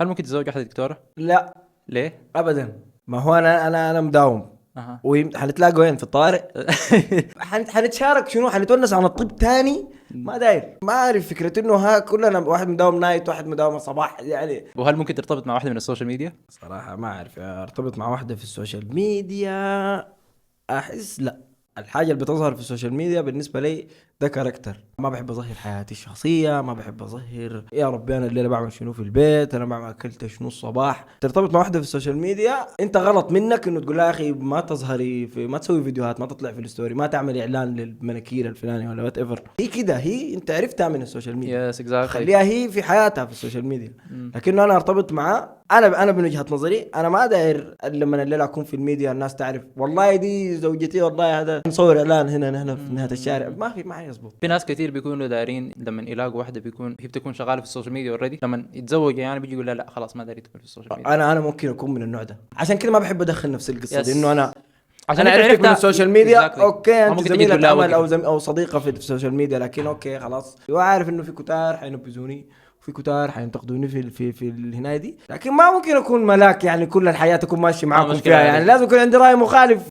هل ممكن تتزوج واحدة دكتورة؟ لا ليه؟ ابدا. ما هو انا مداوم. اها. وحنتلاقوا وين؟ في الطوارئ. حنتشارك شنو، حنتونس عن الطب تاني. ما داير، ما اعرف فكرة انه ها كلنا واحد مداوم نايت واحد مداوم صباح يعني. وهل ممكن ترتبط مع واحدة من السوشيال ميديا؟ صراحة ما اعرف ارتبط مع واحدة في السوشيال ميديا. احس لا. الحاجة اللي بتظهر في السوشيال ميديا بالنسبة لي ده كاركتر. ما بحب اظهر حياتي الشخصية، ما بحب اظهر يا ربي انا الليلة بعمل شنو في البيت، انا بعمل اكلت شنو الصباح. ترتبط مع واحدة في السوشيال ميديا، انت غلط منك انه تقول لها يا اخي ما تظهري في، ما تسوي فيديوهات، ما تطلع في الستوري، ما تعمل اعلان للمناكير الفلاني ولا وات ايفر. هي كده، هي انت عرفتها من السوشيال ميديا. يس اكزاكتلي. خليها هي في حياتها في السوشيال ميديا. لكنه انا ارتبط معاه، انا من وجهة نظري انا ما داير لما الليله اكون في الميديا الناس تعرف والله دي زوجتي، والله هذا نصور اعلان هنا نحن في نهايه الشارع. ما يزبط. في ناس كتير بيكونوا دارين لما يلاقوا واحدة هي بتكون شغالة في السوشيال ميديا اوريدي، لما يتزوج يعني بيجي يقول لا خلاص ما داري تكون في السوشيال ميديا. انا ممكن اكون من النوع ده، عشان كده ما بحب ادخل نفس القصه دي. يس. انه انا عشان انا انت عرفتك من عرفتها السوشيال ميديا. exactly. اوكي ما انت ممكن تجي تقول زميلة لا عمل وقف. او صديقه في السوشيال ميديا، لكن اوكي خلاص وعارف انه في كتار حينبذوني وفي كتار حينتقدوني في الهنايه دي. لكن ما ممكن اكون ملاك يعني كل الحياه تكون ماشي معاكم مشكلة فيها، يعني عليك. لازم يكون عندي راي مخالف.